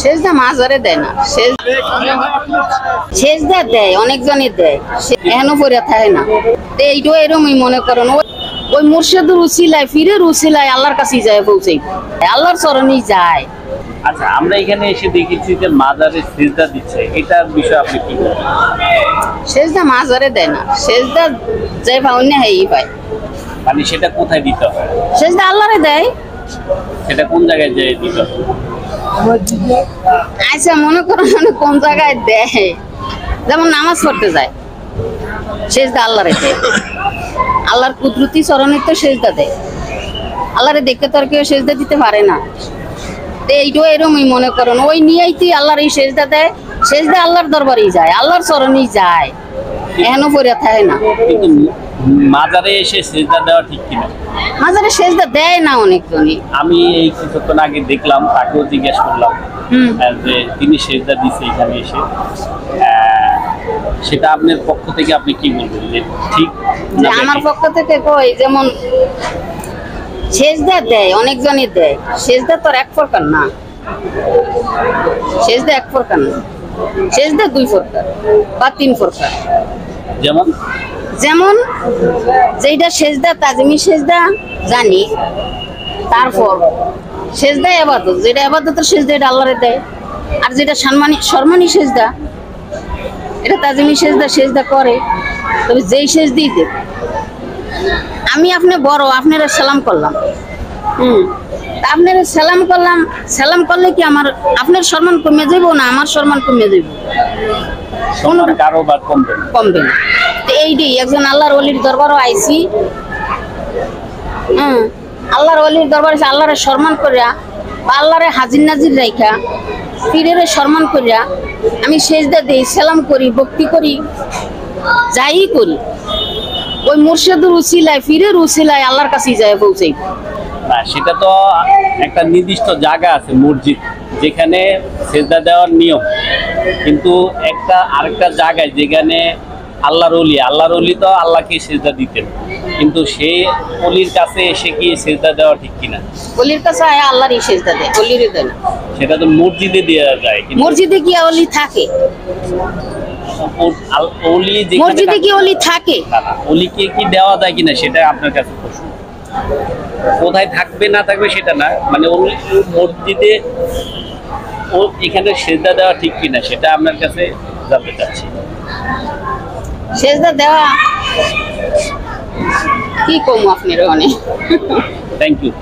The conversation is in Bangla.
সেজদা মাজারে দেয় না, সেজদা দেয় অনেকজনই দেয়, এখনো পরে থাকে না। এইটাও এরকমই মনে করেন ওই মুর্শিদের উসিলায় ফিরের উসিলায় আল্লাহর কাছে যায়, পৌঁছাই আল্লাহর চরণেই যায়। আচ্ছা, আমরা এখানে এসে দেখেছি যে মাজারে সেজদা দিচ্ছে, এটার বিষয়ে আপনি কি বলবেন? সেজদা মাজারে দেয় না, সেজদা যে পায় না হেই পায়। মানে সেটা কোথায় দিতে হয়? সেজদা আল্লাহরে দেয়। সেটা কোন জায়গায় যেয়ে দিতে হয়? আচ্ছা, মনে করেন কোন জায়গায় দেয়, যেমন নামাজ পড়তে যায় সেজদা আল্লাহরে দেয়, আল্লাহর কুদরতি চরণে তো সেজদা দেয়। আল্লাহরে দেখে তো আর কেউ সেজদা দিতে পারে না। এইটাও এরকমই মনে করেন ওই নিয়েই তুই আল্লাহর এই সেজদা দেয়, সেজদা আল্লাহর দরবারেই যায়, আল্লাহর চরণেই যায়, এখনো পরে থাকে না। কিন্তু মাজারে এসে সেজদা দেওয়া ঠিক কিনা? মাজারে সেজদা দেয় না অনেকজনই। আমি এই কিছুক্ষণ আগে দেখলাম, তাকেও জিজ্ঞেস করলাম যে তিনি সেজদা দিচ্ছে এখানে এসে, সেটা আপনার পক্ষ থেকে আপনি কি বলবেন যে ঠিক যে আমার পক্ষ থেকে কই, যেমন সেজদা দেয় অনেকজনই দেয়, সেজদা তো এক প্রকার না, সেজদা এক প্রকার না, সেজদা দুই প্রকার বা তিন প্রকার। যেমন যেমন যেটা সেজদা তাজমি সেজদা জানি, তারপর সেজদা ইবাদত, যেটা ইবাদতের সেজদা এটা আল্লাহরে দেয়, আর যেটা সম্মানী সেজদা এটা তাজমি সেজদা, সেজদা করে, তবে যেই সেজদাই দেয়। আমি আপনি বড়, আপনারা সালাম করলাম, আপনারা সালাম করলাম, সালাম করলে কি আমার আপনার সম্মান কমে যাইব না আমার সম্মান কমে যাইব? কারোবার কমবে না। তো এইটাই একজন আল্লাহর ওলির দরবারও আইছি, আল্লাহর ওলির দরবারে আল্লাহরে সম্মান করিয়া বা আল্লাহরে হাজির নাজির রাইখা পীরের সম্মান করিয়া আমি সেজদা দেই, সালাম করি, ভক্তি করি, যাই করি, ওই মুর্শিদের উসিলায় ফিরের উসিলায় আল্লাহর কাছেই যায়, পৌঁছাই না। সেটা তো একটা নির্দিষ্ট জায়গা আছে মসজিদ যেখানে সেজদা দেওয়ার নিয়ম, কিন্তু একটা আরেকটা জায়গায় যেখানে আল্লাহর ওলি তো আল্লাহকে সেজদা দিতেন, কিন্তু সেই অলির কাছে এসে কি সেজদা দেওয়া ঠিক কিনা? অলির কাছে আয় আল্লাহরই সেজদা দেয়, অলির দেয় না। সেটা তো মসজিদে দেওয়া যায়, মসজিদে কি অলি থাকে? মসজিদে কি অলি থাকে? অলিকে কি দেওয়া যায় কিনা সেটা আপনার কাছে প্রশ্ন। কোথায় থাকবে না থাকবে সেটা না, মানে মসজিদে এখানে সেজদা দেওয়া ঠিক কিনা সেটা আপনার কাছে জানতে চাচ্ছি। সেজদা দেওয়া কি কম আপনার অনেক। Thank you.